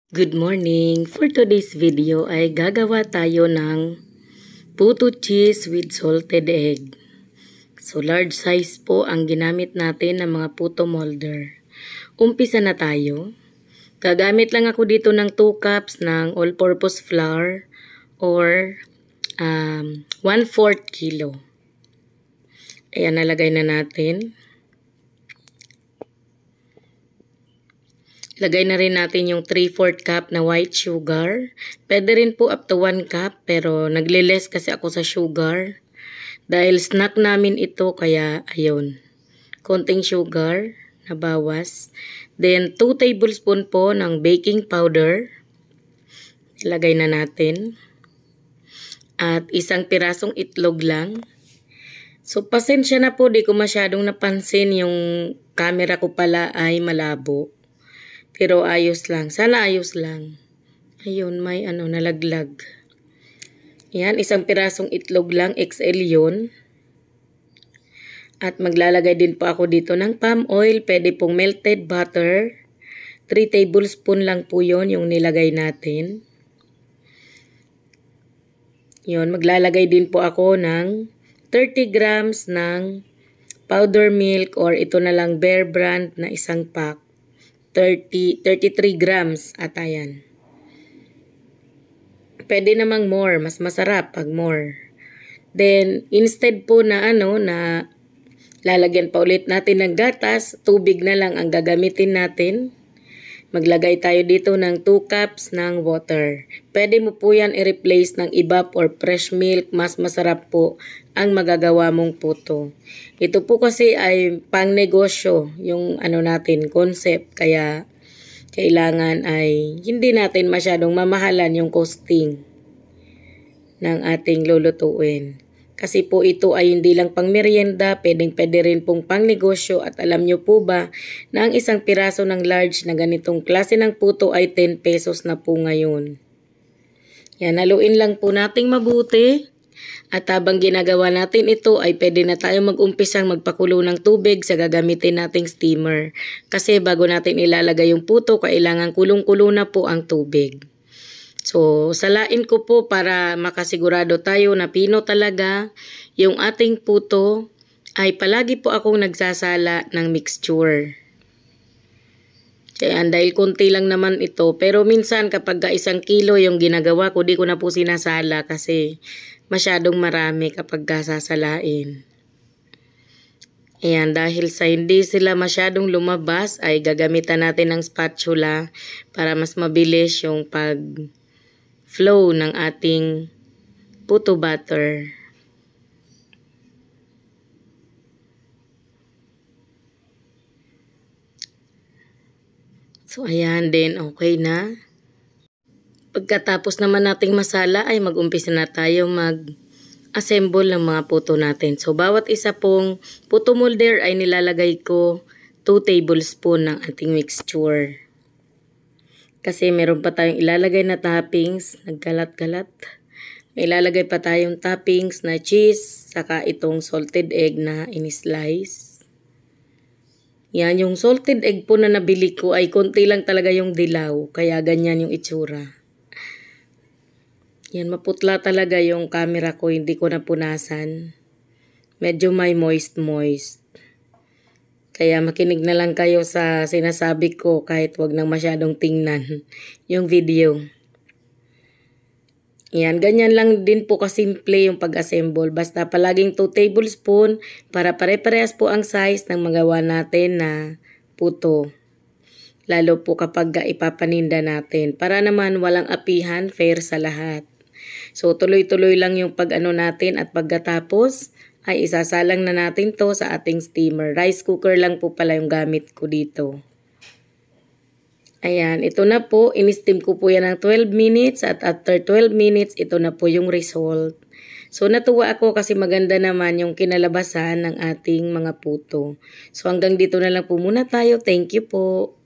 Good morning! For today's video ay gagawa tayo ng puto cheese with salted egg. So large size po ang ginamit natin ng mga puto molder. Umpisa na tayo. Gagamit lang ako dito ng 2 cups ng all-purpose flour or 1/4 kilo. Ayan, nalagay na natin. Lagay na rin natin yung 3/4 cup na white sugar. Pwede rin po up to 1 cup pero nagle-less kasi ako sa sugar. Dahil snack namin ito kaya ayun. Konting sugar na bawas. Then 2 tablespoon po ng baking powder. Ilagay na natin. At 1 pirasong itlog lang. So pasensya na po, di ko masyadong napansin yung camera ko pala ay malabo. Pero ayos lang. Sana ayos lang. Ayun, may nalaglag. Yan, 1 pirasong itlog lang. XL yun. At maglalagay din po ako dito ng palm oil. Pwede pong melted butter. 3 tablespoon lang po yun yung nilagay natin. Yun, maglalagay din po ako ng 30 grams ng powder milk or ito na lang Bear Brand na 1 pack. 33 grams at ayan. Pwede namang more, mas masarap pag more. Then instead po na na lalagyan pa ulit natin ng gatas, tubig na lang ang gagamitin natin. Maglagay tayo dito ng 2 cups ng water. Pwede mo po yan i-replace ng evap or fresh milk, mas masarap po ang magagawa mong puto. Ito po kasi ay pang negosyo yung natin concept, kaya kailangan ay hindi natin masyadong mamahalan yung costing ng ating lulutuin. Kasi po ito ay hindi lang pang merienda, pwede rin pong pang negosyo. At alam nyo po ba na ang 1 piraso ng large na ganitong klase ng puto ay 10 pesos na po ngayon. Yan, haluin lang po nating mabuti. At habang ginagawa natin ito ay pwede na tayo mag-umpisang magpakulo ng tubig sa gagamitin nating steamer. Kasi bago natin ilalagay yung puto, kailangan kulong-kulo na po ang tubig. So, salain ko po para makasigurado tayo na pino talaga yung ating puto ay palagi po akong nagsasala ng mixture. Kaya dahil konti lang naman ito, pero minsan kapag 1 kilo yung ginagawa ko, di ko na po sinasala kasi masyadong marami kapag sasalain. Ayan, dahil sa hindi sila masyadong lumabas ay gagamitan natin ng spatula para mas mabilis yung flow ng ating puto butter. So ayan din, okay na. Pagkatapos naman nating masala ay mag-umpisa na tayo mag-assemble ng mga puto natin. So bawat isa pong puto molder ay nilalagay ko 2 tablespoon ng ating mixture. Kasi meron pa tayong ilalagay na toppings, nagkalat-kalat. May ilalagay pa tayong toppings na cheese, saka itong salted egg na in-slice. Yan, yung salted egg po na nabili ko ay konti lang talaga yung dilaw, kaya ganyan yung itsura. Yan, maputla talaga yung camera ko, hindi ko napunasan. Medyo may moist. Kaya makinig na lang kayo sa sinasabi ko kahit wag nang masyadong tingnan yung video. Yan, ganyan lang din po kasimple yung pag-assemble. Basta palaging 2 tablespoon para pare-parehas po ang size ng magawa natin na puto. Lalo po kapag ipapaninda natin. Para naman walang apihan, fair sa lahat. So tuloy-tuloy lang yung natin at pagkatapos ay isasalang na natin to sa ating steamer. Rice cooker lang po pala yung gamit ko dito. Ayan, ito na po. In-steam ko po yan ng 12 minutes at after 12 minutes, ito na po yung result. So natuwa ako kasi maganda naman yung kinalabasan ng ating mga puto. So hanggang dito na lang po muna tayo. Thank you po.